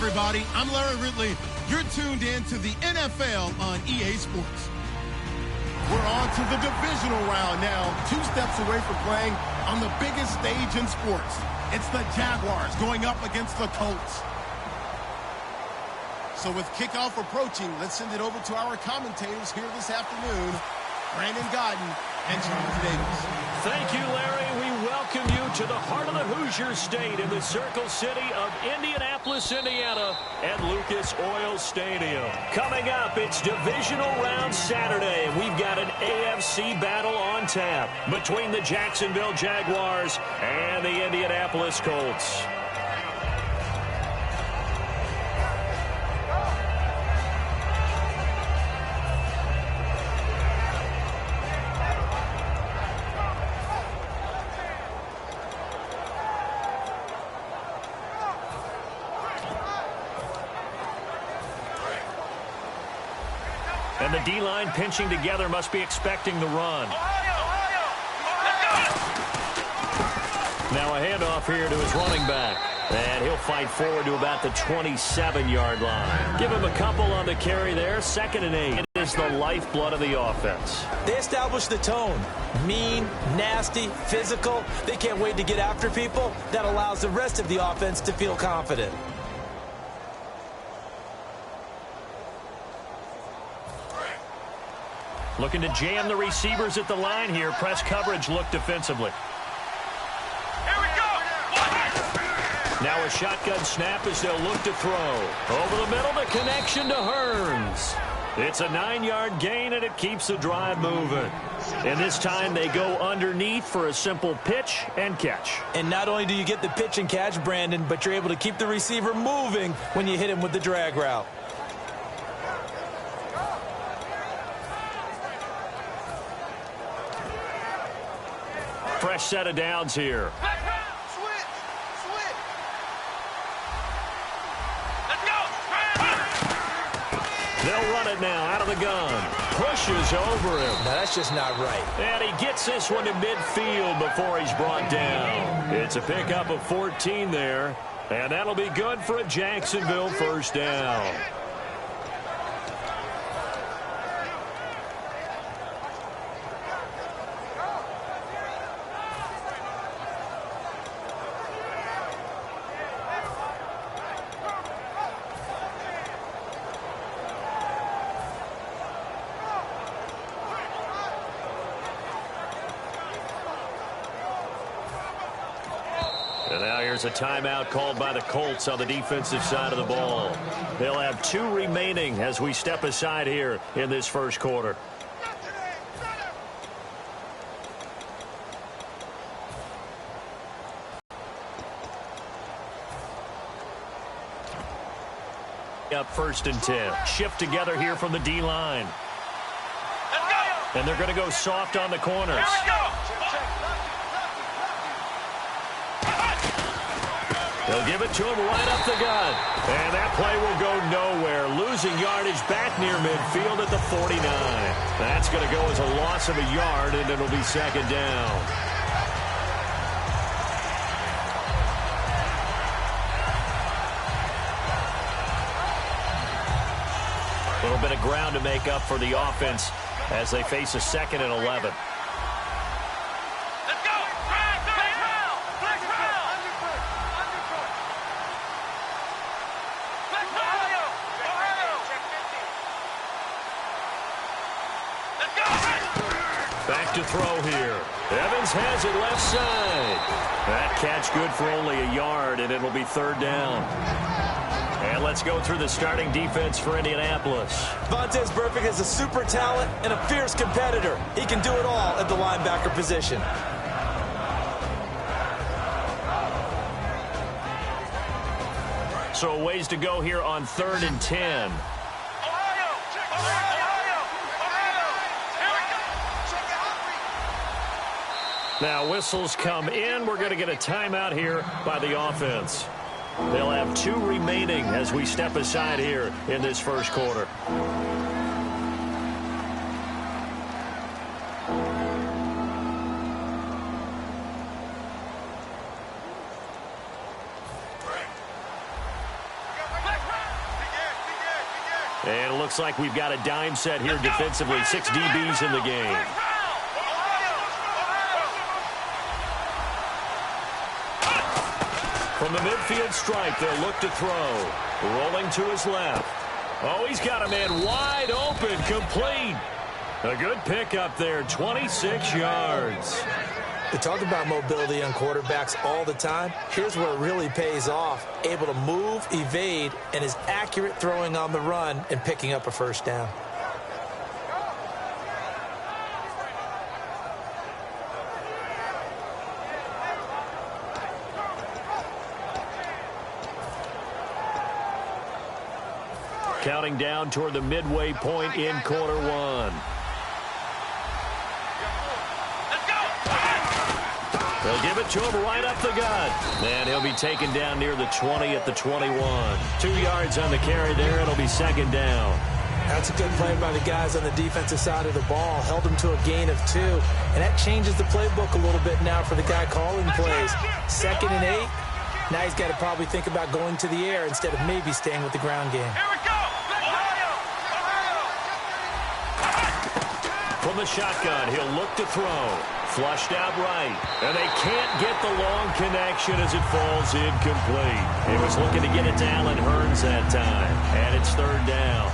everybody. I'm Larry Ridley. You're tuned in to the NFL on EA Sports. We're on to the divisional round now, 2 steps away from playing on the biggest stage in sports. It's the Jaguars going up against the Colts. So with kickoff approaching, let's send it over to our commentators here this afternoon, Brandon Gaudin and Charles Davis. Thank you, Larry. We welcome you to the heart of the Hoosier State in the Circle City of Indianapolis, Indiana at Lucas Oil Stadium. Coming up, it's Divisional Round Saturday. We've got an AFC battle on tap between the Jacksonville Jaguars and the Indianapolis Colts. And the D-line pinching together must be expecting the run. Now a handoff here to his running back. And he'll fight forward to about the 27-yard line. Give him a couple on the carry there. 2nd and 8. It is the lifeblood of the offense. They establish the tone. Mean, nasty, physical. They can't wait to get after people. That allows the rest of the offense to feel confident. Looking to jam the receivers at the line here. Press coverage look defensively. Here we go. Now a shotgun snap as they'll look to throw. Over the middle, the connection to Hearns. It's a 9-yard gain, and it keeps the drive moving. And this time they go underneath for a simple pitch and catch. And not only do you get the pitch and catch, Brandon, but you're able to keep the receiver moving when you hit him with the drag route. Fresh set of downs here. Switch. Let's go. They'll run it now out of the gun. Pushes over him. Now, that's just not right. And he gets this one to midfield before he's brought down. It's a pickup of 14 there. And that'll be good for a Jacksonville first down. And now here's a timeout called by the Colts on the defensive side of the ball. They'll have 2 remaining as we step aside here in this first quarter. Up 1st and 10. Shift together here from the D-line. And they're going to go soft on the corners. Here we go. They'll give it to him right up the gut. And that play will go nowhere. Losing yardage back near midfield at the 49. That's going to go as a loss of a yard, and it'll be 2nd down. A little bit of ground to make up for the offense as they face a 2nd and 11. Back to throw here. Evans has it left side. That catch good for only a yard, and it'll be 3rd down. And let's go through the starting defense for Indianapolis. Vontaze Burfict is a super talent and a fierce competitor. He can do it all at the linebacker position. So a ways to go here on 3rd and 10. Now whistles come in. We're going to get a timeout here by the offense. They'll have 2 remaining as we step aside here in this first quarter. And it looks like we've got a dime set here defensively. 6 DBs in the game. From the midfield stripe, they'll look to throw. Rolling to his left. Oh, he's got a man wide open, complete. A good pickup there, 26 yards. We talk about mobility on quarterbacks all the time. Here's where it really pays off. Able to move, evade, and is accurate throwing on the run and picking up a first down. Counting down toward the midway point in quarter one. They'll give it to him right up the gut. And he'll be taken down near the 20 at the 21. 2 yards on the carry there. It'll be second down. That's a good play by the guys on the defensive side of the ball. Held them to a gain of 2. And that changes the playbook a little bit now for the guy calling plays. 2nd and 8. Now he's got to probably think about going to the air instead of maybe staying with the ground game. Here we go. From the shotgun, he'll look to throw. Flushed out right. And they can't get the long connection as it falls incomplete. He was looking to get it to Allen Hurns that time. And it's third down.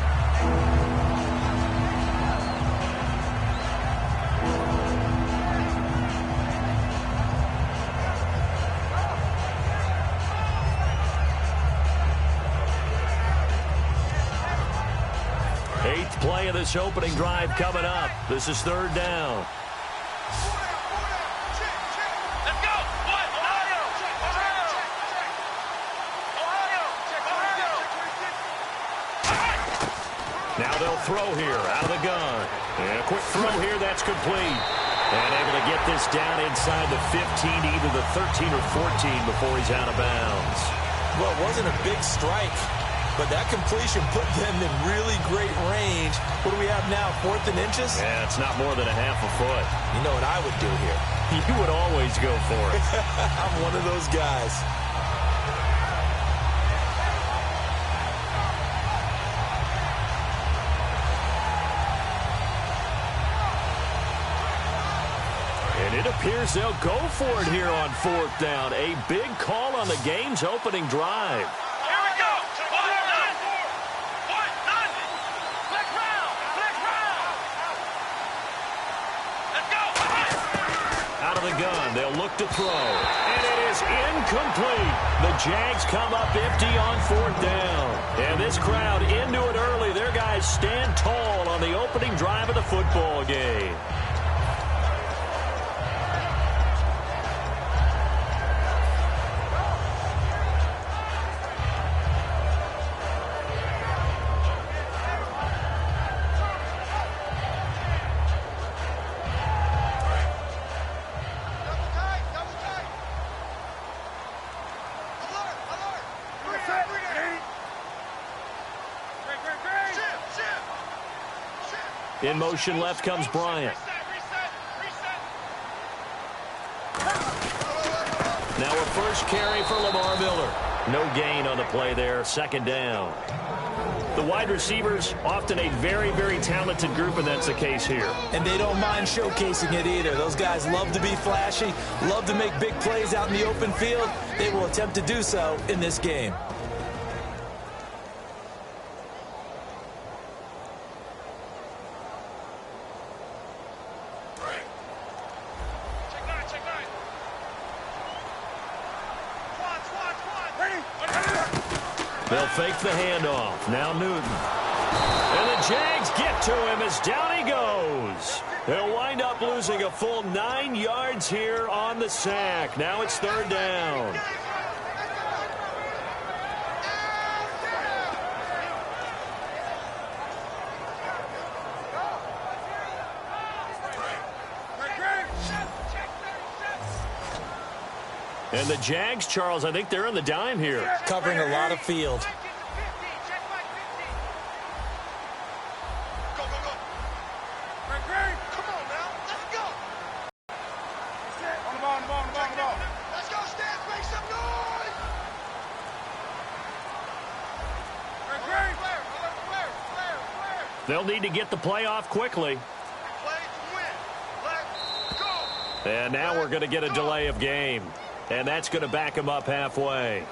Eighth play of this opening drive coming up. This is third down. Let's go. What? Ohio. Now they'll throw here out of the gun. And a quick throw here, that's complete. And able to get this down inside the 15, either the 13 or 14 before he's out of bounds. Well, it wasn't a big strike, but that completion put them in really great range. What do we have now, 4th and inches? Yeah, it's not more than a half a foot. You know what I would do here? You would always go for it. I'm one of those guys. And it appears they'll go for it here on 4th down. A big call on the game's opening drive. Out of the gun, they'll look to throw. And it is incomplete. The Jags come up empty on 4th down. And this crowd into it early. Their guys stand tall on the opening drive of the football game. In motion left comes Bryant. Now a first carry for Lamar Miller. No gain on the play there. Second down. The wide receivers, often a very, very talented group, and that's the case here. And they don't mind showcasing it either. Those guys love to be flashy, love to make big plays out in the open field. They will attempt to do so in this game. They'll fake the handoff. Now Newton. And the Jags get to him as down he goes. They'll wind up losing a full 9 yards here on the sack. Now it's third down. And the Jags, Charles, I think they're on the dime here. Covering a lot of field. They'll need to get the play off quickly. And now we're going to get a delay of game. And that's going to back them up halfway.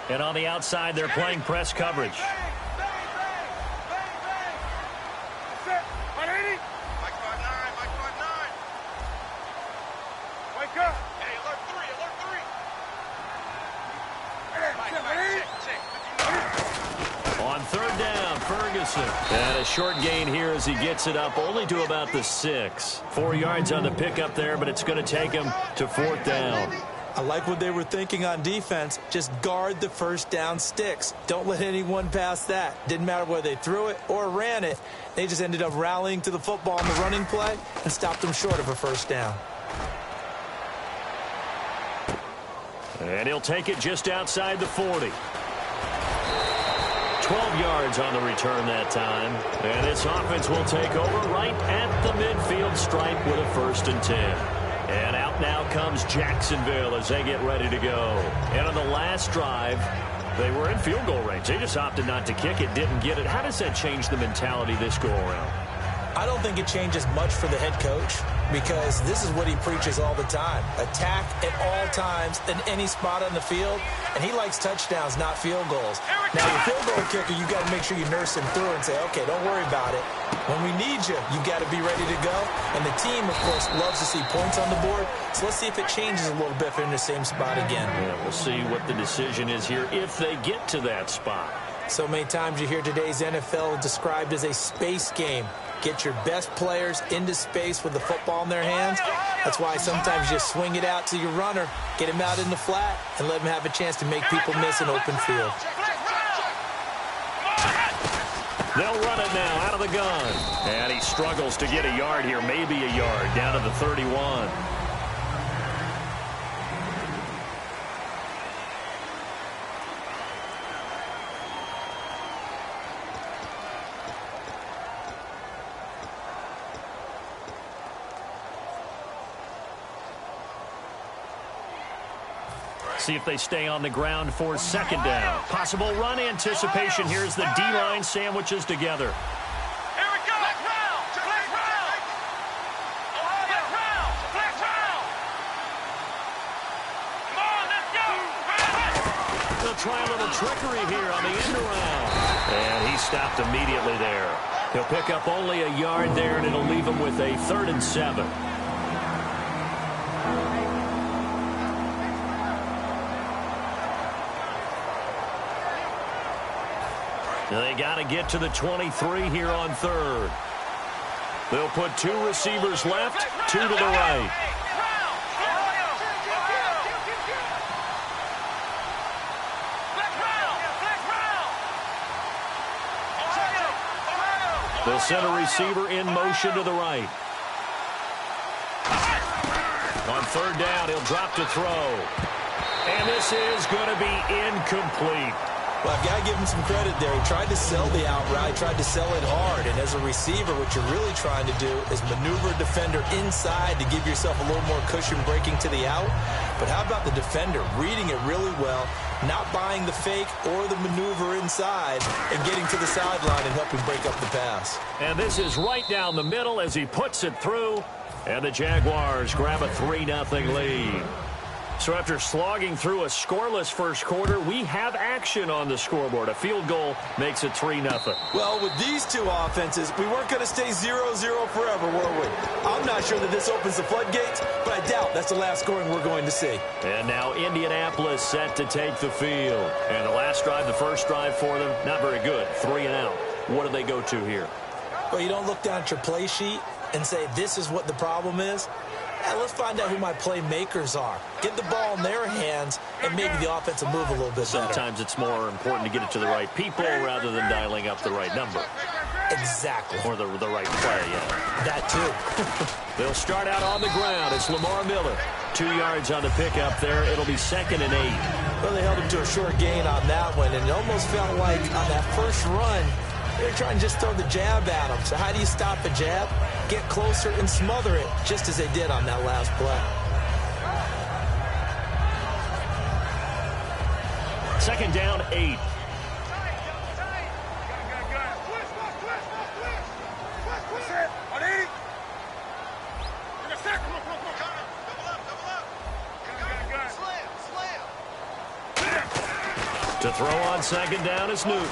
And on the outside, they're playing press coverage. On third down, Ferguson. And a short gain here as he gets it up only to about the 6. 4 yards on the pickup there, but it's going to take him to 4th down. I like what they were thinking on defense. Just guard the first down sticks. Don't let anyone pass that. Didn't matter whether they threw it or ran it. They just ended up rallying to the football on the running play and stopped them short of a first down. And he'll take it just outside the 40. 12 yards on the return that time. And this offense will take over right at the midfield stripe with a 1st and 10. And out now comes Jacksonville as they get ready to go. And on the last drive, they were in field goal range. They just opted not to kick it, didn't get it. How does that change the mentality this go around? I don't think it changes much for the head coach because this is what he preaches all the time. Attack at all times in any spot on the field, and he likes touchdowns, not field goals. Now, your field goal kicker, you got to make sure you nurse him through and say, okay, don't worry about it. When we need you, you got to be ready to go. And the team, of course, loves to see points on the board. So let's see if it changes a little bit if they're in the same spot again. Yeah, we'll see what the decision is here if they get to that spot. So many times you hear today's NFL described as a space game. Get your best players into space with the football in their hands. That's why sometimes you swing it out to your runner, get him out in the flat, and let him have a chance to make people miss an open field. They'll run it now out of the gun. And he struggles to get a yard here, maybe a yard, down to the 31. See if they stay on the ground for 2nd down. Possible run anticipation. Here's the D-line sandwiches together. Here we go. Flex round. Flex round. Flex round. Flex round. Come on, let's go. They'll try a little trickery here on the end around. And he stopped immediately there. He'll pick up only a yard there, and it'll leave him with a 3rd and 7. They got to get to the 23 here on 3rd. They'll put 2 receivers left, 2 to the right. They'll send a receiver in motion to the right. On 3rd down, he'll drop to throw. And this is going to be incomplete. Well, I've got to give him some credit there. He tried to sell the out route, tried to sell it hard. And as a receiver, what you're really trying to do is maneuver a defender inside to give yourself a little more cushion breaking to the out. But how about the defender reading it really well, not buying the fake or the maneuver inside, and getting to the sideline and helping break up the pass. And this is right down the middle as he puts it through. And the Jaguars grab a 3-0 lead. So after slogging through a scoreless first quarter, we have action on the scoreboard. A field goal makes it 3-0. Well, with these two offenses, we weren't going to stay 0-0 forever, were we? I'm not sure that this opens the floodgates, but I doubt that's the last scoring we're going to see. And now Indianapolis set to take the field. And the last drive, the first drive for them, not very good. 3 and out. What do they go to here? Well, you don't look down at your play sheet and say, this is what the problem is. Let's find out who my playmakers are. Get the ball in their hands, and maybe the offense will move a little bit better. Sometimes it's more important to get it to the right people rather than dialing up the right number. Exactly. Or the right play, yeah. That too. They'll start out on the ground. It's Lamar Miller. 2 yards on the pickup there. It'll be 2nd and 8. Well, they held him to a short gain on that one, and it almost felt like on that first run, they were trying to just throw the jab at him. So how do you stop a jab? Get closer and smother it, just as they did on that last play. Second down, 8. To throw on second down is Newton.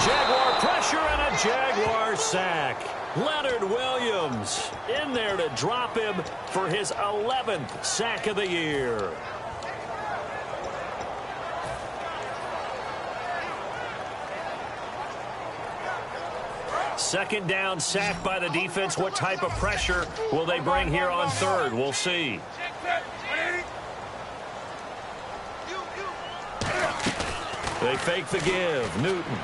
Jaguar pressure and a Jaguar sack. Leonard Williams in there to drop him for his 11th sack of the year. Second down, sack by the defense. What type of pressure will they bring here on third? We'll see. They fake the give. Newton.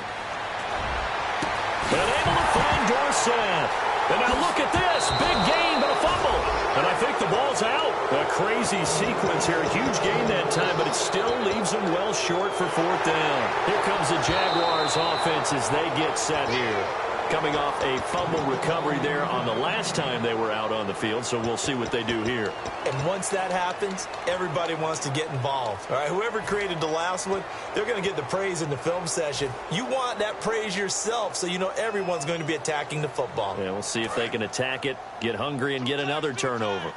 And able to find Dorsett. And now look at this. Big gain, but a fumble. And I think the ball's out. A crazy sequence here. Huge gain that time, but it still leaves them well short for fourth down. Here comes the Jaguars offense as they get set here. Coming off a fumble recovery there on the last time they were out on the field, so we'll see what they do here. And once that happens, everybody wants to get involved. All right, whoever created the last one, they're going to get the praise in the film session. You want that praise yourself, so you know everyone's going to be attacking the football. Yeah, we'll see if they can attack it, get hungry, and get another turnover.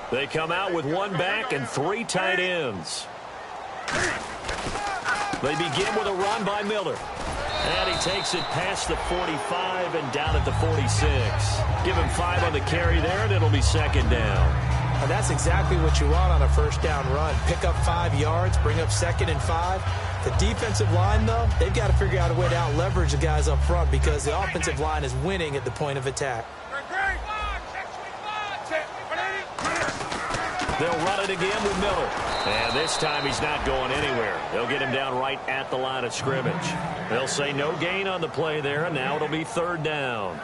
They come out with one back and 3 tight ends. They begin with a run by Miller. And he takes it past the 45 and down at the 46. Give him 5 on the carry there, and it'll be second down. And that's exactly what you want on a first down run. Pick up 5 yards, bring up second and 5. The defensive line, though, they've got to figure out a way to out-leverage the guys up front because the offensive line is winning at the point of attack. They'll run it again with Miller. And this time he's not going anywhere. They'll get him down right at the line of scrimmage. They'll say no gain on the play there, and now it'll be third down.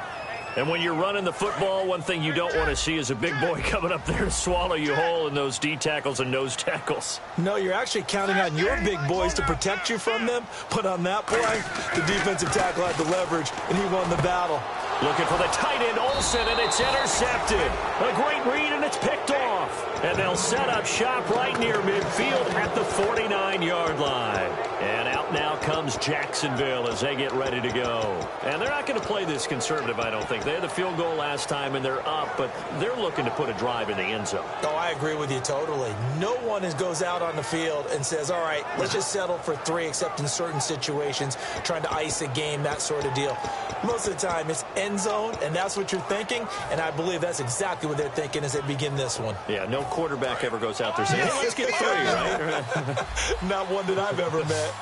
And when you're running the football, one thing you don't want to see is a big boy coming up there to swallow you whole in those D tackles and nose tackles. No, you're actually counting on your big boys to protect you from them. But on that play, the defensive tackle had the leverage, and he won the battle. Looking for the tight end, Olsen, and it's intercepted. A great read, and it's picked off. And they'll set up shop right near midfield at the 49-yard line. And out now comes Jacksonville as they get ready to go. And they're not going to play this conservative, I don't think. They had the field goal last time, and they're up, but they're looking to put a drive in the end zone. Oh, I agree with you totally. No one goes out on the field and says, all right, let's just settle for 3, except in certain situations, trying to ice a game, that sort of deal. Most of the time, it's end zone, and that's what you're thinking, and I believe that's exactly what they're thinking as they begin this one. Yeah, no quarterback ever goes out there saying, hey, let's get 3, right? Not one that I've ever met.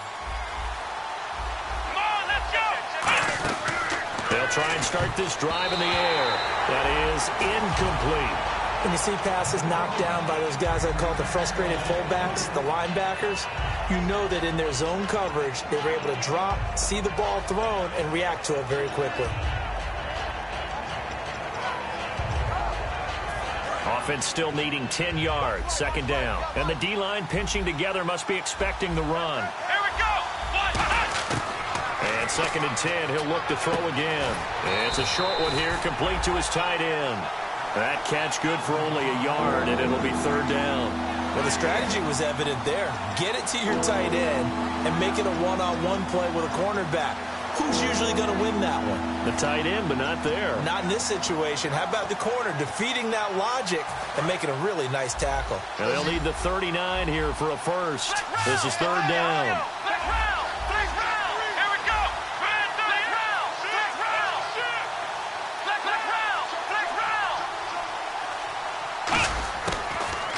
Come on, let's go! They'll try and start this drive in the air. That is incomplete. When you see passes knocked down by those guys I call the frustrated fullbacks, the linebackers, you know that in their zone coverage, they were able to drop, see the ball thrown, and react to it very quickly. Offense still needing 10 yards, second down. And the D-line pinching together must be expecting the run. Here we go! And second and 10, he'll look to throw again. And it's a short one here, complete to his tight end. That catch good for only a yard, and it'll be third down. Well, the strategy was evident there. Get it to your tight end and make it a one-on-one play with a cornerback. Who's usually going to win that one? The tight end, but not there. Not in this situation. How about the corner defeating that logic and making a really nice tackle? And they'll need the 39 here for a first. This is third down.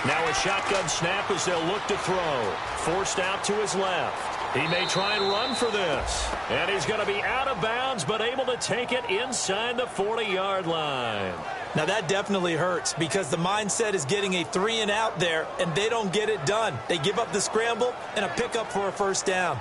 Now a shotgun snap as they'll look to throw. Forced out to his left. He may try and run for this. And he's going to be out of bounds, but able to take it inside the 40-yard line. Now that definitely hurts because the mindset is getting a 3 and out there, and they don't get it done. They give up the scramble and a pickup for a first down.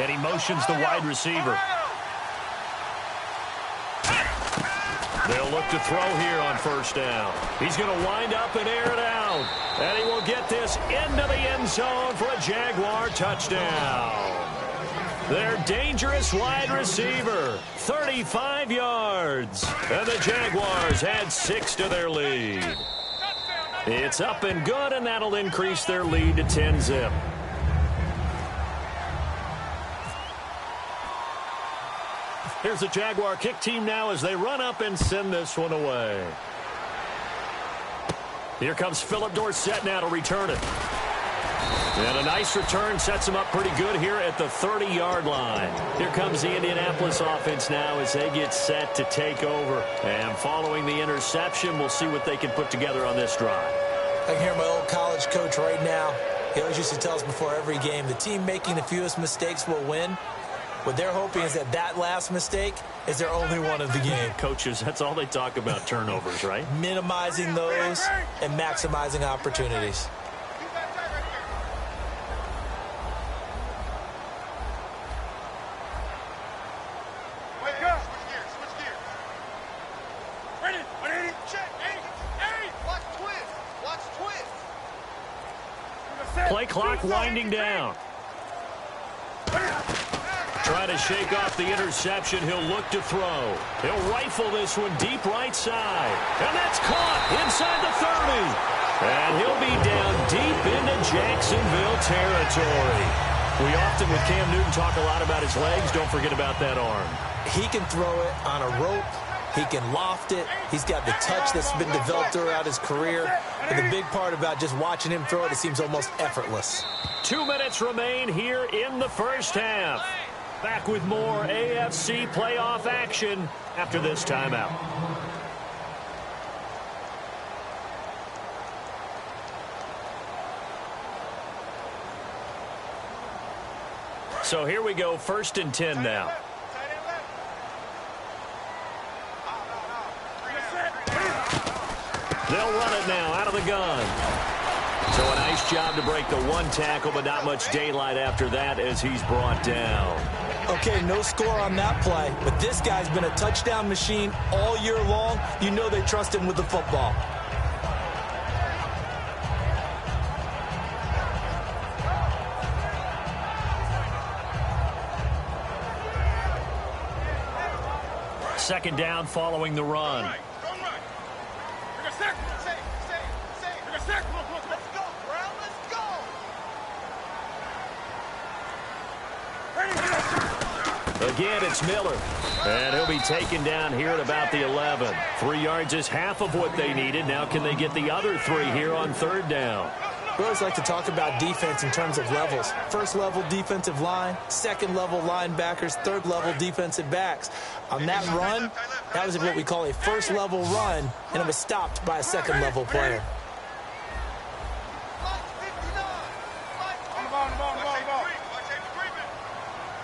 And he motions the wide receiver. They'll look to throw here on first down. He's going to wind up and air it out. And he will get this into the end zone for a Jaguar touchdown. Their dangerous wide receiver, 35 yards. And the Jaguars add 6 to their lead. It's up and good, and that'll increase their lead to 10-zip. Here's the Jaguar kick team now as they run up and send this one away. Here comes Philip Dorsett now to return it. And a nice return sets him up pretty good here at the 30-yard line. Here comes the Indianapolis offense now as they get set to take over. And following the interception, we'll see what they can put together on this drive. I can hear my old college coach right now. He always used to tell us before every game, the team making the fewest mistakes will win. What they're hoping is that last mistake is their only one of the game. Coaches, that's all they talk about, turnovers, right? Minimizing those and maximizing opportunities. Play clock winding down. Trying to shake off the interception. He'll look to throw. He'll rifle this one deep right side. And that's caught inside the 30. And he'll be down deep into Jacksonville territory. We often, with Cam Newton, talk a lot about his legs. Don't forget about that arm. He can throw it on a rope. He can loft it. He's got the touch that's been developed throughout his career. And the big part about just watching him throw it, it seems almost effortless. 2 minutes remain here in the first half. Back with more AFC playoff action after this timeout. So here we go, 1st and 10 now. They'll run it now out of the gun. So a nice job to break the one tackle, but not much daylight after that as he's brought down. Okay, no score on that play, but this guy's been a touchdown machine all year long. You know they trust him with the football. Second down following the run. Again, it's Miller. And he'll be taken down here at about the 11. 3 yards is half of what they needed. Now can they get the other 3 here on 3rd down? We always like to talk about defense in terms of levels. 1st level defensive line, 2nd level linebackers, 3rd level defensive backs. On that run, that was what we call a 1st level run, and it was stopped by a 2nd level player.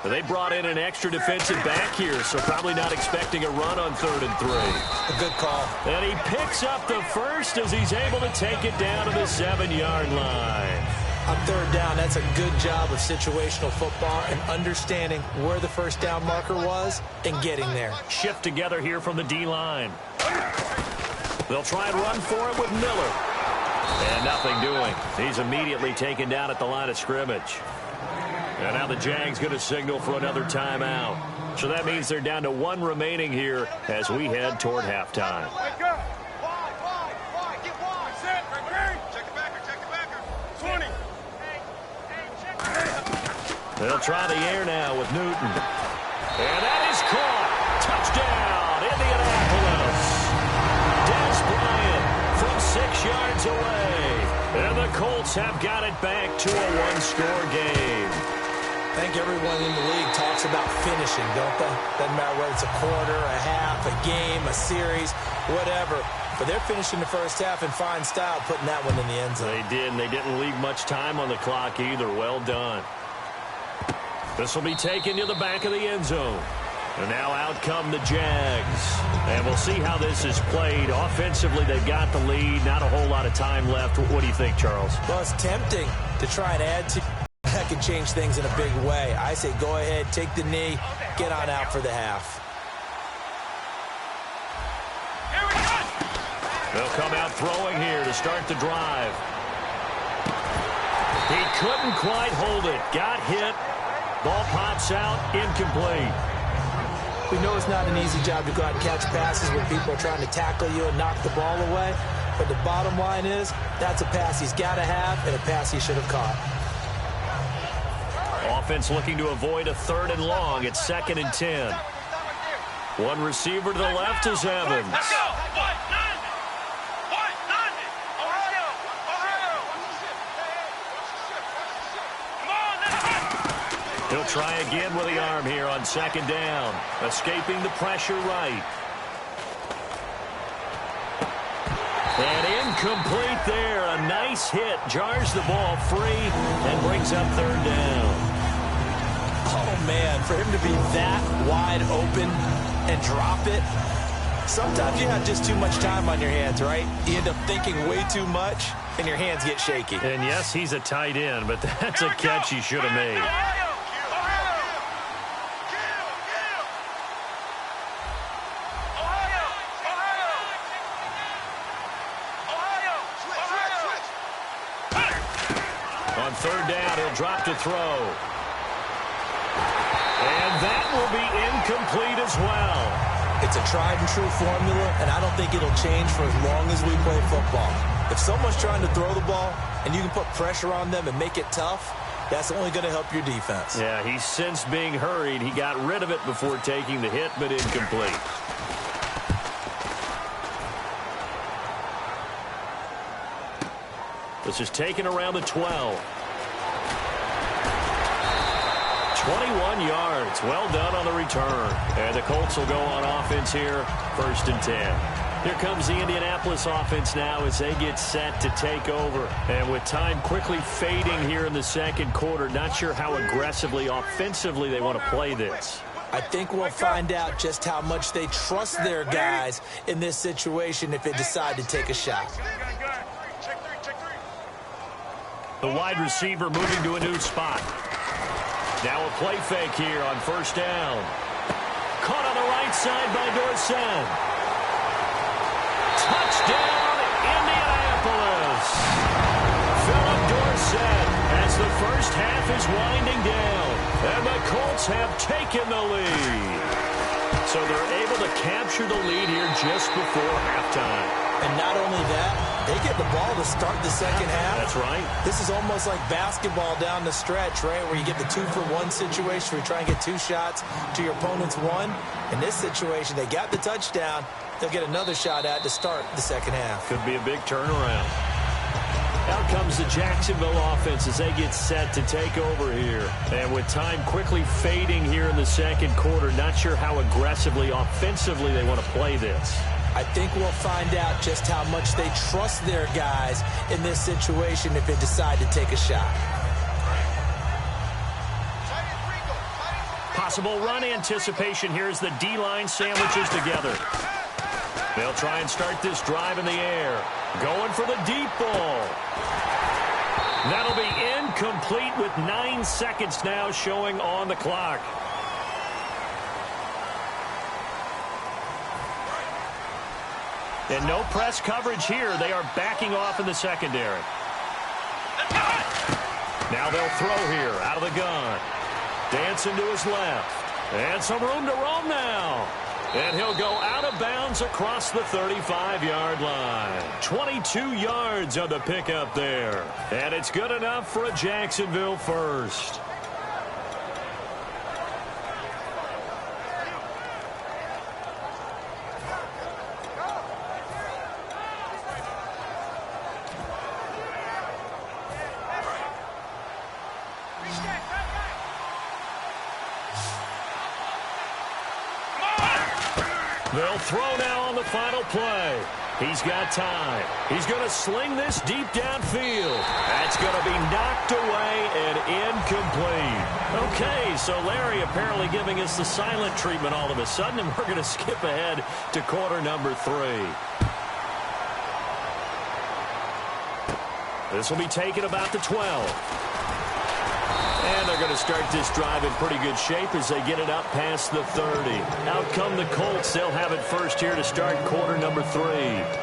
They brought in an extra defensive back here, so probably not expecting a run on 3rd and 3. A good call. And he picks up the first as he's able to take it down to the 7-yard line. On 3rd down, that's a good job of situational football and understanding where the 1st down marker was and getting there. Shift together here from the D-line. They'll try and run for it with Miller. And nothing doing. He's immediately taken down at the line of scrimmage. And now the Jags going to signal for another timeout. So that means they're down to 1 remaining here as we head toward halftime. They'll try the air now with Newton. And that is caught. Touchdown, Indianapolis. Dez Bryant from 6 yards away. And the Colts have got it back to a 1-score game. I think everyone in the league talks about finishing, don't they? Doesn't matter whether it's a quarter, a half, a game, a series, whatever. But they're finishing the first half in fine style, putting that one in the end zone. They did, and they didn't leave much time on the clock either. Well done. This will be taken to the back of the end zone. And now out come the Jags. And we'll see how this is played. Offensively, they've got the lead. Not a whole lot of time left. What do you think, Charles? Well, it's tempting to try and add to. That could change things in a big way. I say go ahead, take the knee, get on out for the half. They'll come out throwing here to start the drive. He couldn't quite hold it. Got hit. Ball pops out. Incomplete. We know it's not an easy job to go out and catch passes when people are trying to tackle you and knock the ball away. But the bottom line is, that's a pass he's got to have and a pass he should have caught. Offense looking to avoid a 3rd and long. It's 2nd and 10. One receiver to the left is Evans. He'll try again with the arm here on 2nd down. Escaping the pressure right. And incomplete there. A nice hit. Jars the ball free and brings up 3rd down. Oh, man, for him to be that wide open and drop it. Sometimes you have just too much time on your hands, right? You end up thinking way too much, and your hands get shaky. And, yes, he's a tight end, but that's a catch he should have made. On 3rd down, he'll drop to throw. And that will be incomplete as well. It's a tried-and-true formula, and I don't think it'll change for as long as we play football. If someone's trying to throw the ball and you can put pressure on them and make it tough, that's only going to help your defense. Yeah, he's since being hurried. He got rid of it before taking the hit, but incomplete. This is taken around the 12. 21 yards. Well done on the return. And the Colts will go on offense here, 1st and 10. Here comes the Indianapolis offense now as they get set to take over. And with time quickly fading here in the 2nd quarter, not sure how aggressively, offensively they want to play this. I think we'll find out just how much they trust their guys in this situation if they decide to take a shot. The wide receiver moving to a new spot. Now a play fake here on 1st down. Caught on the right side by Dorsett. Touchdown, Indianapolis. Philip Dorsett as the first half is winding down. And the Colts have taken the lead. So they're able to capture the lead here just before halftime. And not only that, they get the ball to start the 2nd half. That's right. This is almost like basketball down the stretch, right, where you get the 2-for-1 situation where you try and get 2 shots to your opponent's 1. In this situation, they got the touchdown. They'll get another shot at to start the 2nd half. Could be a big turnaround. Out comes the Jacksonville offense as they get set to take over here. And with time quickly fading here in the 2nd quarter, not sure how aggressively, offensively they want to play this. I think we'll find out just how much they trust their guys in this situation if they decide to take a shot. Possible run anticipation here as the D-line sandwiches together. They'll try and start this drive in the air. Going for the deep ball. That'll be incomplete with 9 seconds now showing on the clock. And no press coverage here. They are backing off in the secondary. Now they'll throw here out of the gun. Dancing to his left. And some room to roam now. And he'll go out of bounds across the 35-yard line. 22 yards on the pickup there. And it's good enough for a Jacksonville first. They'll throw now on the final play. He's got time. He's going to sling this deep downfield. That's going to be knocked away and incomplete. Okay, so Larry apparently giving us the silent treatment all of a sudden, and we're going to skip ahead to quarter number 3. This will be taken about the 12. And they're going to start this drive in pretty good shape as they get it up past the 30. Out come the Colts. They'll have it first here to start quarter number 3.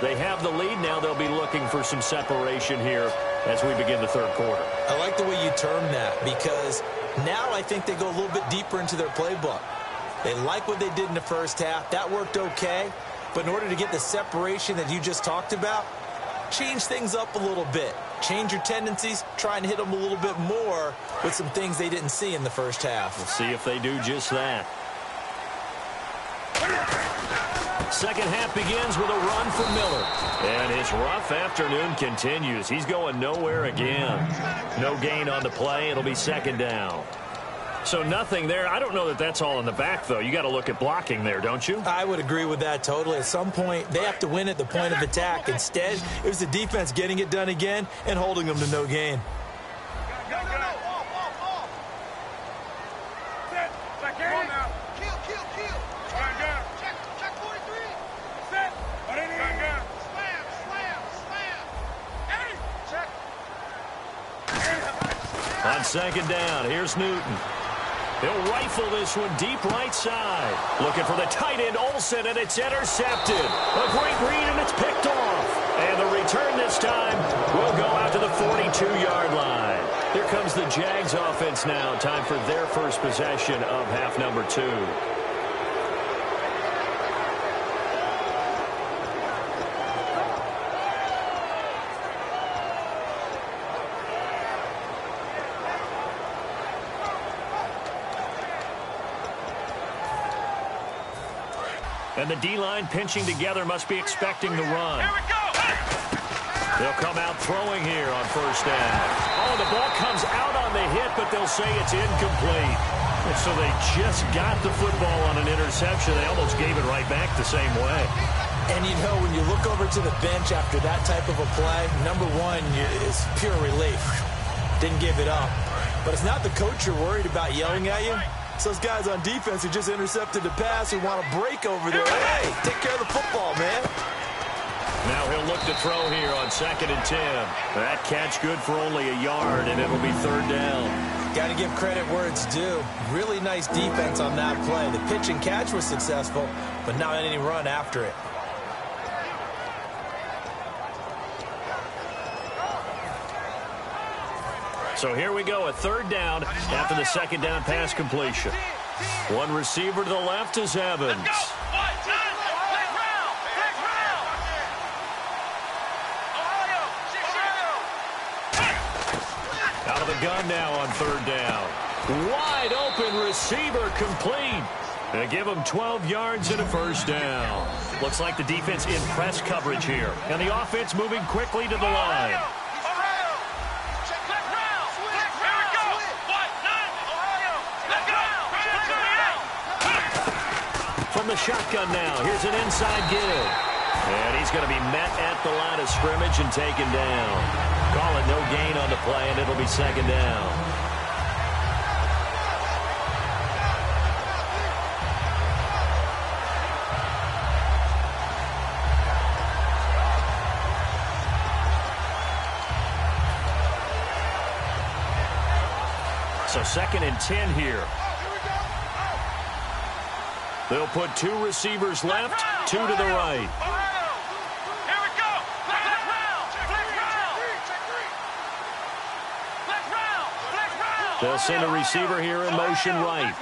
They have the lead. Now they'll be looking for some separation here as we begin the third quarter. I like the way you term that, because now I think they go a little bit deeper into their playbook. They like what they did in the first half. That worked okay. But in order to get the separation that you just talked about, change things up a little bit. Change your tendencies, try and hit them a little bit more with some things they didn't see in the first half. We'll see if they do just that. Second half begins with a run from Miller. And his rough afternoon continues. He's going nowhere again. No gain on the play. It'll be second down. So nothing there. I don't know that that's all in the back, though. You got to look at blocking there, don't you? I would agree with that totally. At some point, they have to win at the point of attack. Instead, it was the defense getting it done again and holding them to no gain. On second down, here's Newton. He'll rifle this one deep right side. Looking for the tight end, Olsen, and it's intercepted. A great read, and it's picked off. And the return this time will go out to the 42-yard line. Here comes the Jags offense now. Time for their first possession of half number 2. And the D-line pinching together must be expecting the run. Here we go. They'll come out throwing here on first down. Oh, the ball comes out on the hit, but they'll say it's incomplete. And so they just got the football on an interception. They almost gave it right back the same way. And, you know, when you look over to the bench after that type of a play, number one is pure relief. Didn't give it up. But it's not the coach you're worried about yelling at you. It's those guys on defense who just intercepted the pass who want to break over there. Hey, take care of the football, man. Now he'll look to throw here on 2nd and 10. That catch good for only a yard, and it'll be third down. Got to give credit where it's due. Really nice defense on that play. The pitch and catch was successful, but not any run after it. So here we go, a third down after the second down pass completion. One receiver to the left is Evans. Out of the gun now on third down. Wide open receiver complete. They give him 12 yards and a first down. Looks like the defense in press coverage here. And the offense moving quickly to the line. From the shotgun now, here's an inside give. And he's going to be met at the line of scrimmage and taken down. Call it no gain on the play, and it'll be second down. So 2nd and 10 here. They'll put 2 receivers left, 2 to the right. Here we go. Flex round. They'll send a receiver here in motion right.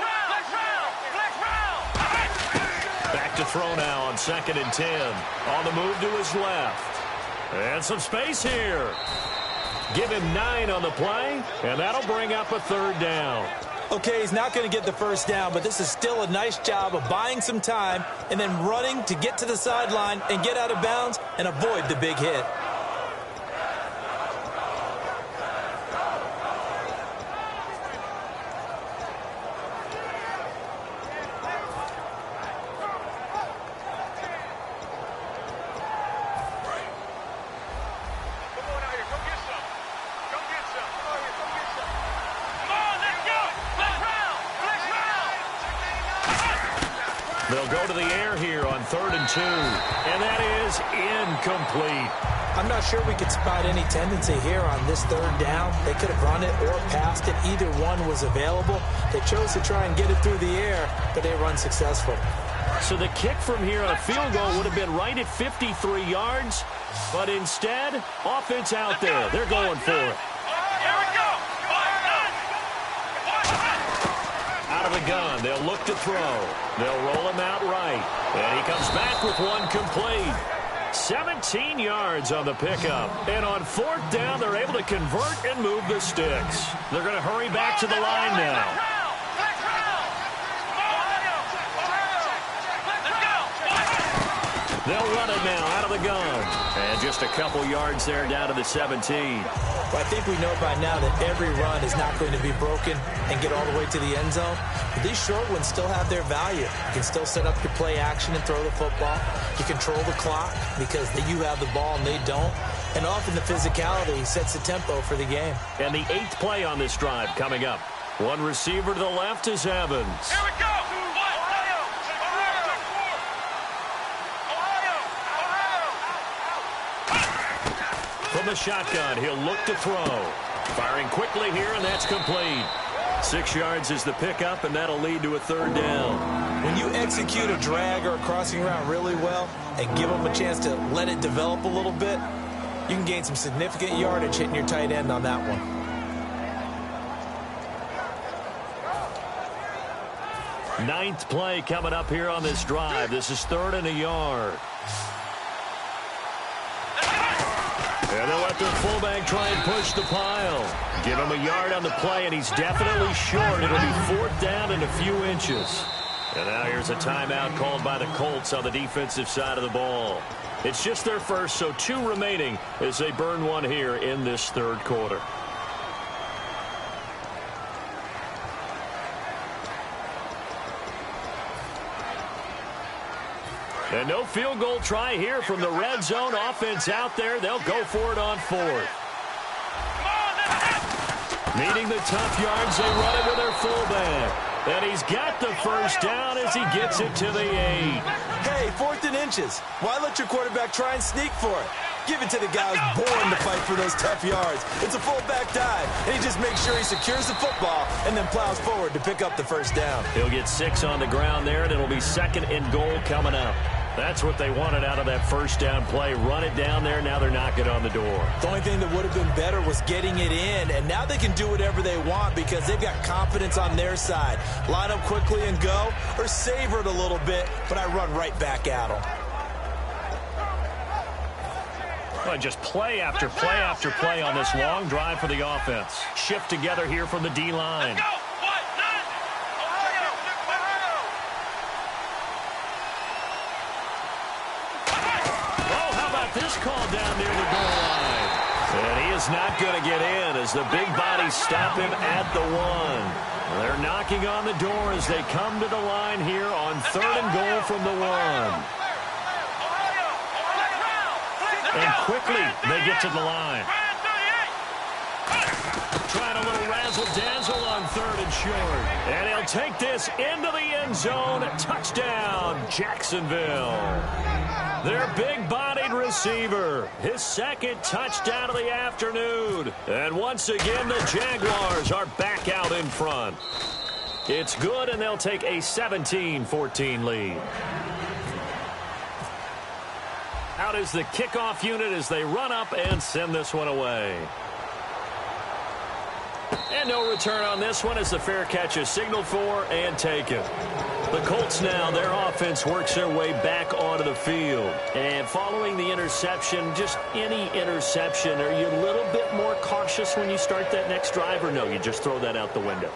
Back to throw now on 2nd and 10. On the move to his left. And some space here. Give him 9 on the play, and that'll bring up a third down. Okay, he's not going to get the first down, but this is still a nice job of buying some time and then running to get to the sideline and get out of bounds and avoid the big hit. They'll go to the air here on 3rd and 2. And that is incomplete. I'm not sure we could spot any tendency here on this third down. They could have run it or passed it. Either one was available. They chose to try and get it through the air, but they run successful. So the kick from here on a field goal would have been right at 53 yards, but instead, offense out there. They're going for it. Here we go. Out of the gun, they'll look to throw. They'll roll him out right, and he comes back with one complete. 17 yards on the pickup. And on fourth down, they're able to convert and move the sticks. They're going to hurry back to the line now. They'll run it now out of the gun. And just a couple yards there down to the 17. Well, I think we know by now that every run is not going to be broken and get all the way to the end zone. But these short ones still have their value. You can still set up your play action and throw the football. You control the clock because you have the ball and they don't. And often the physicality sets the tempo for the game. And the 8th play on this drive coming up. One receiver to the left is Evans. Here we go. From the shotgun, he'll look to throw. Firing quickly here, and that's complete. 6 yards is the pickup, and that'll lead to a third down. When you execute a drag or a crossing route really well and give them a chance to let it develop a little bit, you can gain some significant yardage hitting your tight end on that one. Ninth play coming up here on this drive. This is 3rd and a yard. And they'll let their fullback try and push the pile. Give him a yard on the play, and he's definitely short. It'll be 4th down and a few inches. And now here's a timeout called by the Colts on the defensive side of the ball. It's just their first, so 2 remaining as they burn one here in this third quarter. And no field goal try here from the red zone. Offense out there. They'll go for it on 4th. Needing the tough yards, they run it with their fullback. And he's got the first down as he gets it to the 8. Hey, 4th and inches. Why let your quarterback try and sneak for it? Give it to the guy who's born to fight for those tough yards. It's a fullback dive, and he just makes sure he secures the football and then plows forward to pick up the first down. He'll get 6 on the ground there, and it'll be 2nd and goal coming up. That's what they wanted out of that first down play. Run it down there. Now they're knocking on the door. The only thing that would have been better was getting it in, and now they can do whatever they want because they've got confidence on their side. Line up quickly and go, or savor it a little bit, but I run right back at them. Well, just play after play after play on this long drive for the offense. Shift together here from the D-line. This call down near the goal line. And he is not going to get in as the big bodies stop him at the 1. They're knocking on the door as they come to the line here on 3rd and goal from the 1. And quickly they get to the line. Trying a little razzle-dazzle on 3rd and short. And he'll take this into the end zone. Touchdown, Jacksonville. Their big-bodied receiver, his 2nd touchdown of the afternoon. And once again, the Jaguars are back out in front. It's good, and they'll take a 17-14 lead. Out is the kickoff unit as they run up and send this one away. And no return on this one as the fair catch is signaled for and taken. The Colts now, their offense works their way back onto the field. And following the interception, just any interception, are you a little bit more cautious when you start that next drive, or no, you just throw that out the window?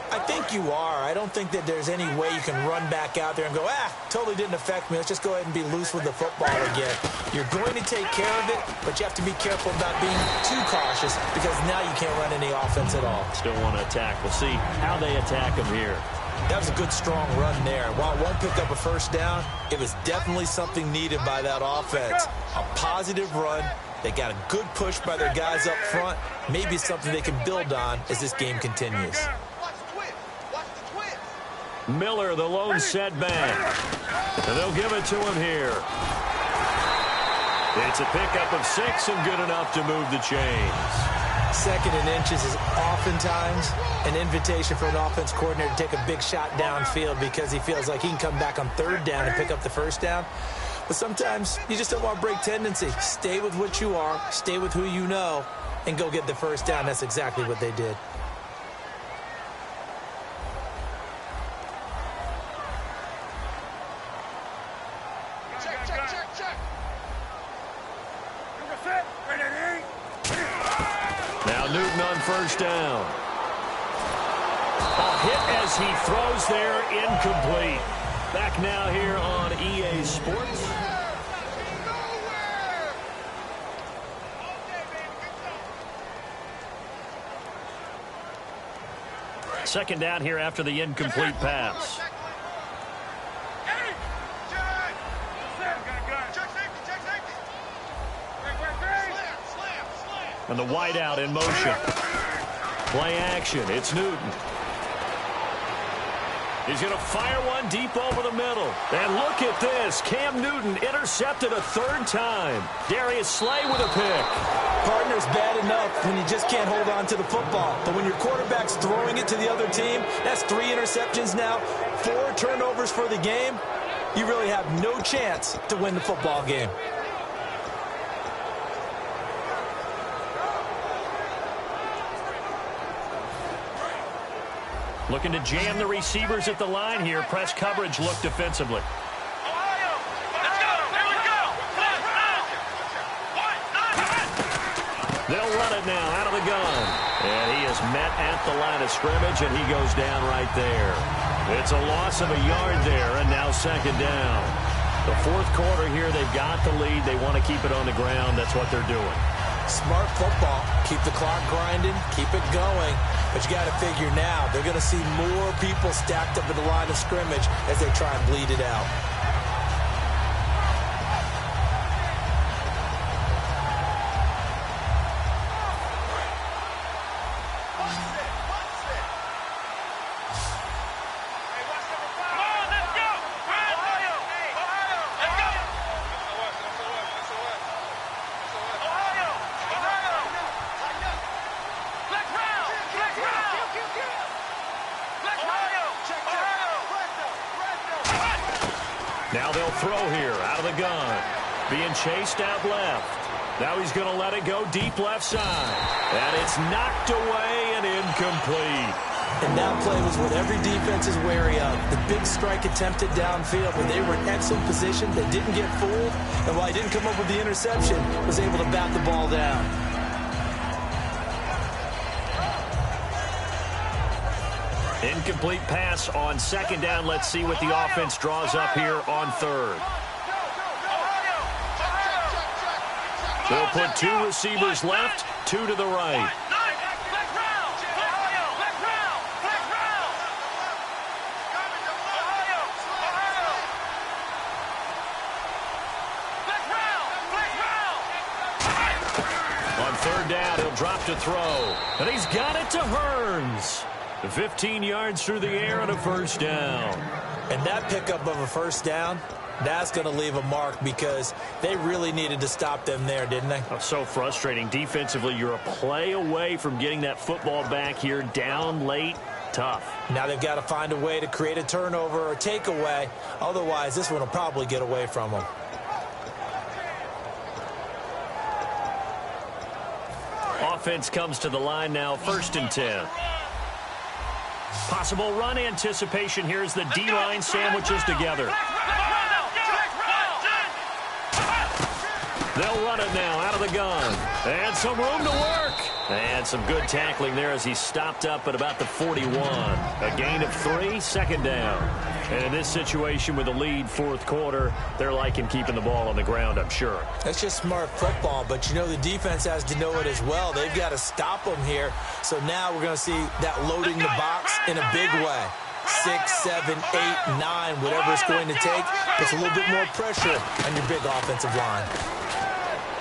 I think you are. I don't think that there's any way you can run back out there and go, totally didn't affect me. Let's just go ahead and be loose with the football again. You're going to take care of it, but you have to be careful about being too cautious because now you can't run any offense at all. Still want to attack. We'll see how they attack him here. That was a good, strong run there. While it won't pick up a first down, it was definitely something needed by that offense. A positive run. They got a good push by their guys up front. Maybe something they can build on as this game continues. Miller, the lone setback. And they'll give it to him here. It's a pickup of 6 and good enough to move the chains. 2nd and inches is oftentimes an invitation for an offense coordinator to take a big shot downfield because he feels like he can come back on 3rd down and pick up the 1st down. But sometimes you just don't want to break tendency. Stay with what you are, stay with who you know, and go get the 1st down. That's exactly what they did. Now Newton on 1st down. A hit as he throws there, incomplete. Back now here on EA Sports. Second down here after the incomplete pass. And the wideout in motion. Play action. It's Newton. He's going to fire one deep over the middle. And look at this. Cam Newton intercepted a 3rd time. Darius Slay with a pick. Partner's bad enough when you just can't hold on to the football. But when your quarterback's throwing it to the other team, that's 3 interceptions now, 4 turnovers for the game. You really have no chance to win the football game. Looking to jam the receivers at the line here. Press coverage look defensively. Ohio, let's go. Here we go. They'll run it now out of the gun. And he is met at the line of scrimmage, and he goes down right there. It's a loss of a yard there, and now 2nd down. The 4th quarter here, they've got the lead. They want to keep it on the ground. That's what they're doing. Smart football. Keep the clock grinding. Keep it going. But you got to figure now, they're going to see more people stacked up at the line of scrimmage as they try and bleed it out. Now they'll throw here out of the gun. Being chased out left. Now he's going to let it go deep left side. And it's knocked away and incomplete. And that play was what every defense is wary of. The big strike attempted downfield, but they were in excellent position. They didn't get fooled. And while he didn't come up with the interception, was able to bat the ball down. Incomplete pass on 2nd down. Let's see what the offense draws up here on 3rd. They'll put 2 receivers left, 2 to the right. On 3rd down, he'll drop to throw. And he's got it to Hearns. 15 yards through the air and a 1st down. And that pickup of a 1st down, that's going to leave a mark because they really needed to stop them there, didn't they? Oh, so frustrating. Defensively, you're a play away from getting that football back here down late. Tough. Now they've got to find a way to create a turnover or takeaway. Otherwise, this one will probably get away from them. Offense comes to the line now, 1st and 10. Possible run anticipation here as the D-line sandwiches together. They'll run it now out of the gun. And some room to work. And some good tackling there as he stopped up at about the 41. A gain of 3, 2nd down. And in this situation with the lead 4th quarter, they're liking keeping the ball on the ground, I'm sure. That's just smart football, but you know the defense has to know it as well. They've got to stop them here. So now we're going to see that loading the box in a big way. 6, 7, 8, 9, whatever it's going to take. Puts a little bit more pressure on your big offensive line.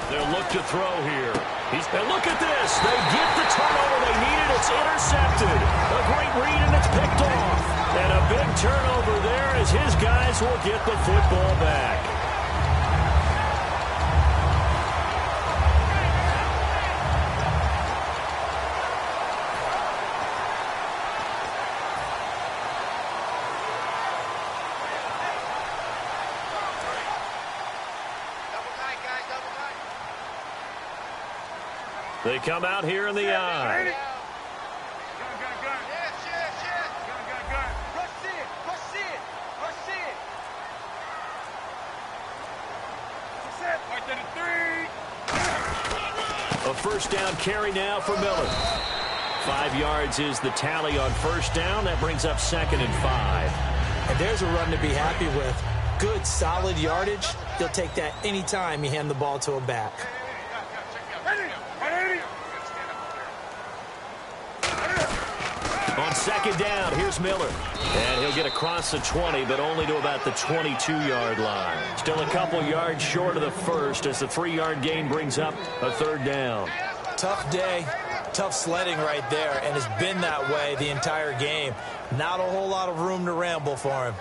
They'll look to throw here. And look at this. They get the turnover they needed. It's intercepted. A great read, and it's picked off. And a big turnover there as his guys will get the football back. They come out here in the eye. A first down carry now for Miller. 5 yards is the tally on first down. That brings up 2nd and 5. And there's a run to be happy with. Good, solid yardage. You'll take that any time you hand the ball to a back. On 2nd down, here's Miller. And he'll get across the 20, but only to about the 22-yard line. Still a couple yards short of the first as the 3-yard gain brings up a 3rd down. Tough day, tough sledding right there, and it's been that way the entire game. Not a whole lot of room to ramble for him.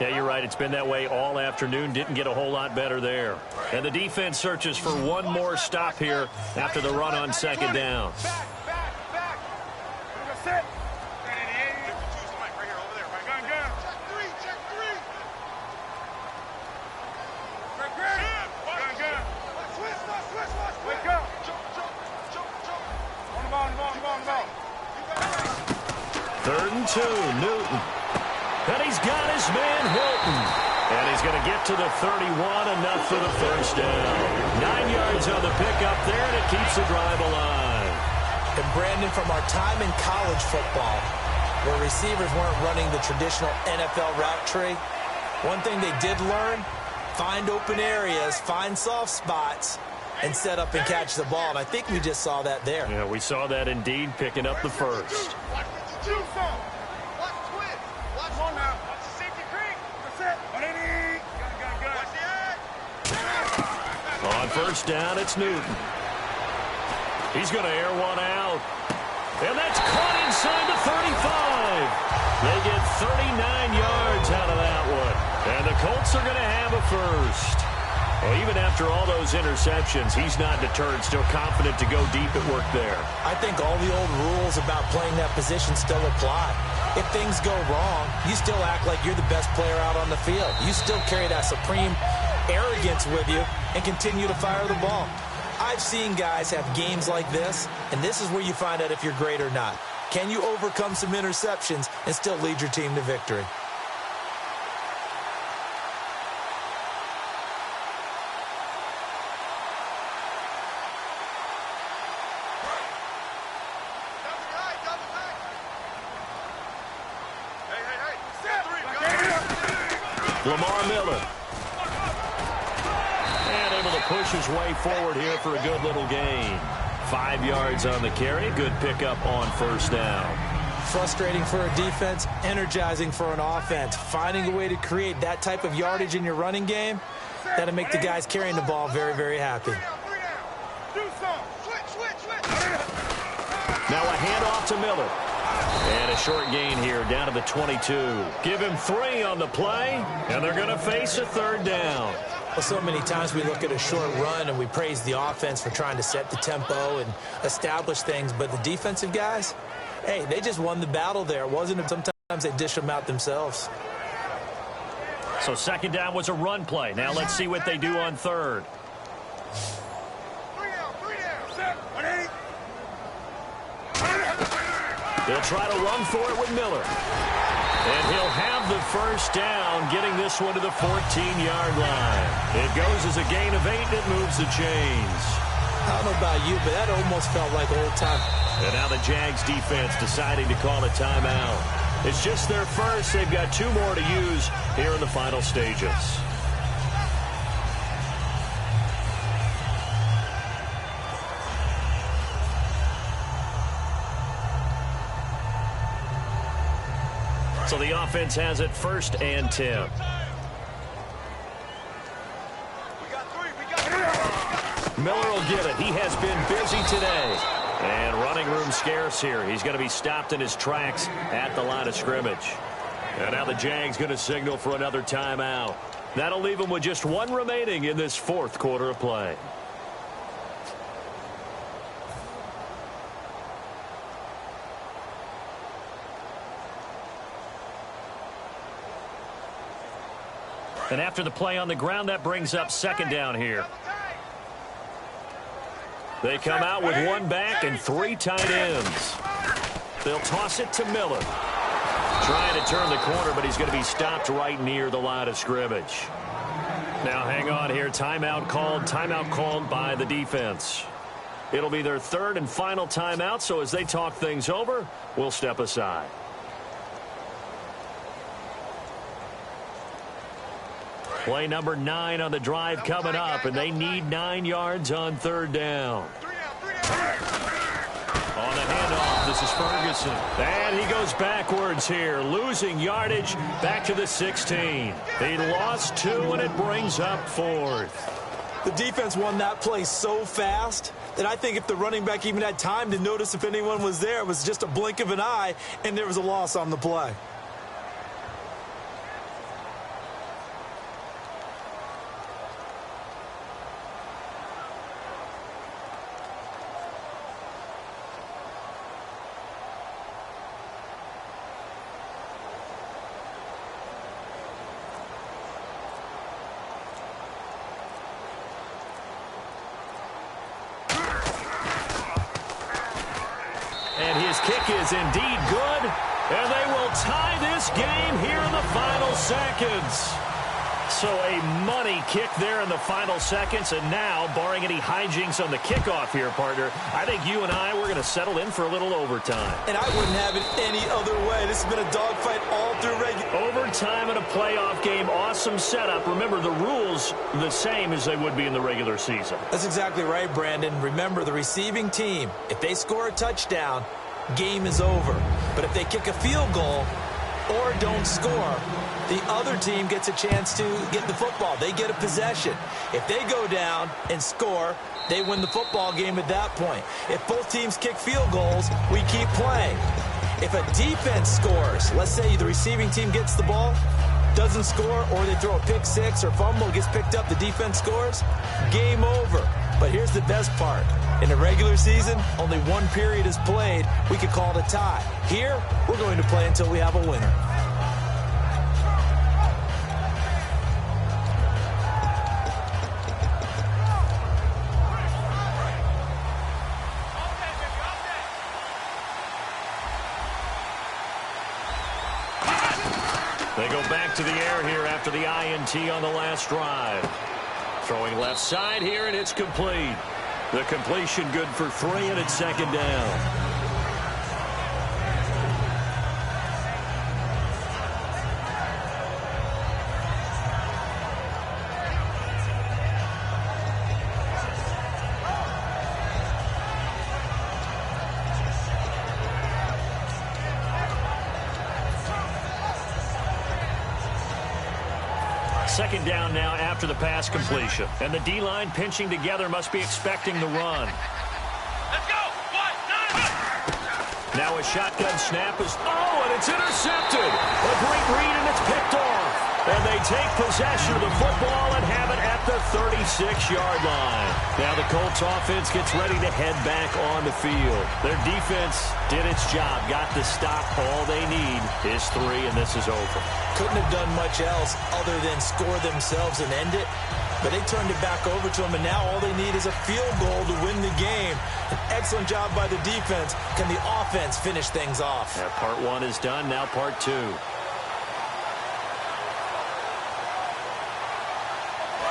Yeah, you're right. It's been that way all afternoon. Didn't get a whole lot better there. And the defense searches for one more stop here after the run on 2nd down. Third and 2, Newton. And he's got his man, Hilton. And he's going to get to the 31, enough for the first down. 9 yards on the pickup there, and it keeps the drive alive. And Brandon, from our time in college football, where receivers weren't running the traditional NFL route tree, one thing they did learn, find open areas, find soft spots, and set up and catch the ball. And I think we just saw that there. Yeah, we saw that indeed, picking up the first. On first down, it's Newton. He's going to air one out. And that's caught inside the 35. They get 39 yards out of that one. And the Colts are going to have a first. Well, even after all those interceptions, he's not deterred, still confident to go deep at work there. I think all the old rules about playing that position still apply. If things go wrong, you still act like you're the best player out on the field. You still carry that supreme arrogance with you and continue to fire the ball. I've seen guys have games like this, and this is where you find out if you're great or not. Can you overcome some interceptions and still lead your team to victory? Lamar Miller. And able to push his way forward here for a good little gain. 5 yards on the carry. Good pickup on first down. Frustrating for a defense, energizing for an offense. Finding a way to create that type of yardage in your running game, that'll make the guys carrying the ball very, very happy. Now a handoff to Miller. And a short gain here down to the 22. Give him 3 on the play, and they're going to face a 3rd down. Well, so many times we look at a short run and we praise the offense for trying to set the tempo and establish things, but the defensive guys, hey, they just won the battle there. It wasn't sometimes they dish them out themselves. So 2nd down was a run play. Now let's see what they do on 3rd. They'll try to run for it with Miller. And he'll have the first down, getting this one to the 14-yard line. It goes as a gain of 8, and it moves the chains. I don't know about you, but that almost felt like old time. And now the Jags defense deciding to call a timeout. It's just their first. They've got 2 more to use here in the final stages. So the offense has it 1st and 10. Miller will get it. He has been busy today. And running room scarce here. He's going to be stopped in his tracks at the line of scrimmage. And now the Jags going to signal for another timeout. That'll leave them with just 1 remaining in this 4th quarter of play. And after the play on the ground, that brings up 2nd down here. They come out with one back and 3 tight ends. They'll toss it to Miller. Trying to turn the corner, but he's going to be stopped right near the line of scrimmage. Now hang on here. Timeout called by the defense. It'll be their 3rd and final timeout, so as they talk things over, we'll step aside. Play number 9 on the drive coming up, and they need 9 yards on 3rd down. On the handoff, this is Ferguson. And he goes backwards here, losing yardage back to the 16. They lost 2, and it brings up 4th. The defense won that play so fast that I think if the running back even had time to notice if anyone was there, it was just a blink of an eye, and there was a loss on the play. Kick is indeed good, and they will tie this game here in the final seconds. So a money kick there in the final seconds, and now, barring any hijinks on the kickoff here, partner, I think you and I, we're going to settle in for a little overtime. And I wouldn't have it any other way. This has been a dogfight all through overtime in a playoff game. Awesome setup. Remember, the rules the same as they would be in the regular season. That's exactly right, Brandon. Remember, the receiving team, if they score a touchdown, game is over. But if they kick a field goal or don't score, the other team gets a chance to get the football. They get a possession. If they go down and score, they win the football game at that point. If both teams kick field goals, we keep playing. If a defense scores, let's say the receiving team gets the ball, doesn't score, or they throw a pick six or fumble, gets picked up, the defense scores, game over. But here's the best part. In the regular season, only one period is played. We could call it a tie. Here, we're going to play until we have a winner. They go back to the air here after the INT on the last drive. Throwing left side here, and it's complete. The completion good for 3, and it's 2nd down. Second down now after the pass completion. And the D-line pinching together must be expecting the run. Let's go! 1, 9. Now a shotgun snap is... Oh, and it's intercepted! A great read, and it's picked off. And they take possession of the football and have it at the 36-yard line. Now the Colts offense gets ready to head back on the field. Their defense did its job, got the stop. All they need is 3, and this is over. Couldn't have done much else other than score themselves and end it. But they turned it back over to them, and now all they need is a field goal to win the game. An excellent job by the defense. Can the offense finish things off? Yeah, part 1 is done, now part 2.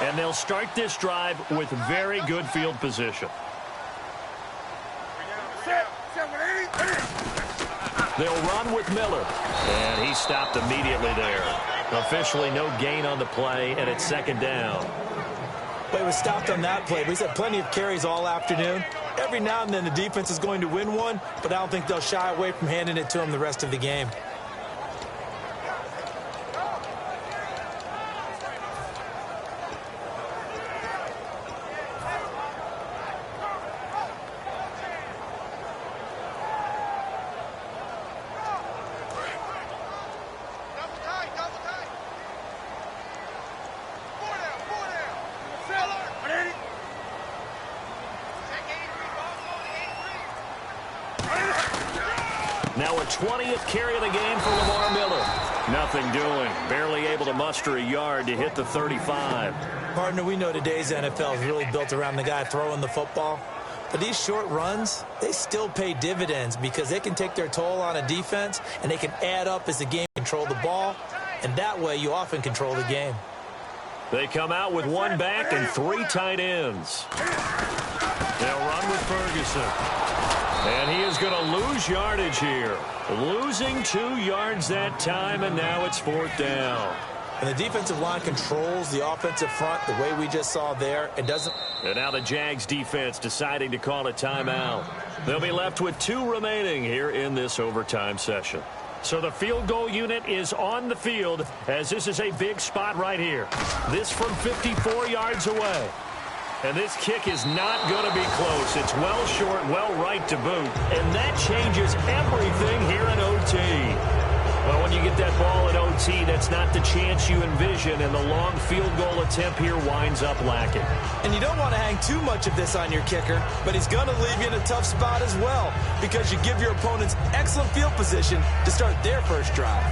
And they'll start this drive with very good field position. They'll run with Miller. And he stopped immediately there. Officially no gain on the play, and it's 2nd down. But he was stopped on that play. But he's had plenty of carries all afternoon. Every now and then the defense is going to win one, but I don't think they'll shy away from handing it to him the rest of the game. Now a 20th carry of the game for Lamar Miller. Nothing doing. Barely able to muster a yard to hit the 35. Partner, we know today's NFL is really built around the guy throwing the football. But these short runs, they still pay dividends because they can take their toll on a defense, and they can add up as the game control the ball, and that way you often control the game. They come out with one back and 3 tight ends. They'll run with Ferguson. And he is going to lose yardage here. Losing 2 yards that time, and now it's 4th down. And the defensive line controls the offensive front the way we just saw there. It doesn't. And now the Jags defense deciding to call a timeout. They'll be left with 2 remaining here in this overtime session. So the field goal unit is on the field as this is a big spot right here. This from 54 yards away. And this kick is not going to be close. It's well short, well right to boot. And that changes everything here in OT. Well, when you get that ball in OT, that's not the chance you envision, and the long field goal attempt here winds up lacking. And you don't want to hang too much of this on your kicker, but he's going to leave you in a tough spot as well because you give your opponents excellent field position to start their first drive.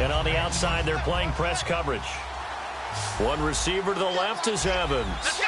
And on the outside, they're playing press coverage. One receiver to the left is Evans. Let's go.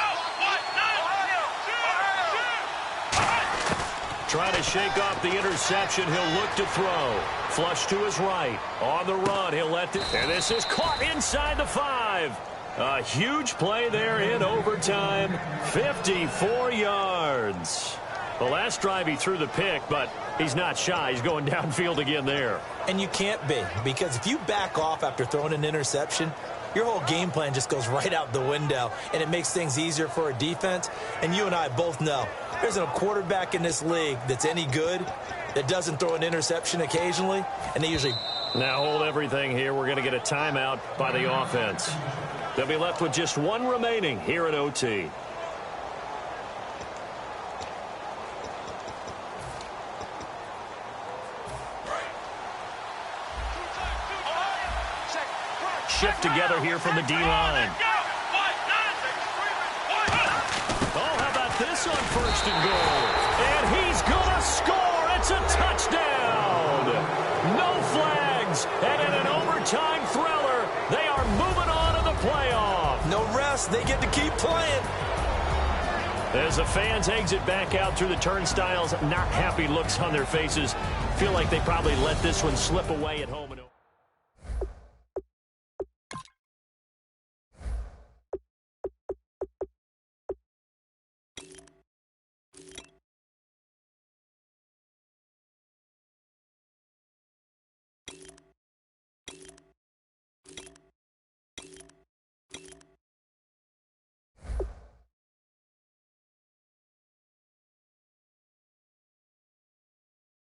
Trying to shake off the interception. He'll look to throw. Flush to his right. On the run, he'll let it. And this is caught inside the 5. A huge play there in overtime. 54 yards. The last drive he threw the pick, but he's not shy. He's going downfield again there. And you can't be, because if you back off after throwing an interception, your whole game plan just goes right out the window, and it makes things easier for a defense. And you and I both know there's a quarterback in this league that's any good that doesn't throw an interception occasionally, and they usually... Now hold everything here. We're going to get a timeout by the offense. They'll be left with just 1 remaining here in OT. Shift together here from the D-line. Oh, how about this on 1st and goal? And he's going to score. It's a touchdown. No flags. And in an overtime thriller, they are moving on to the playoff. No rest. They get to keep playing. As the fans exit back out through the turnstiles, not happy looks on their faces. Feel like they probably let this one slip away at home.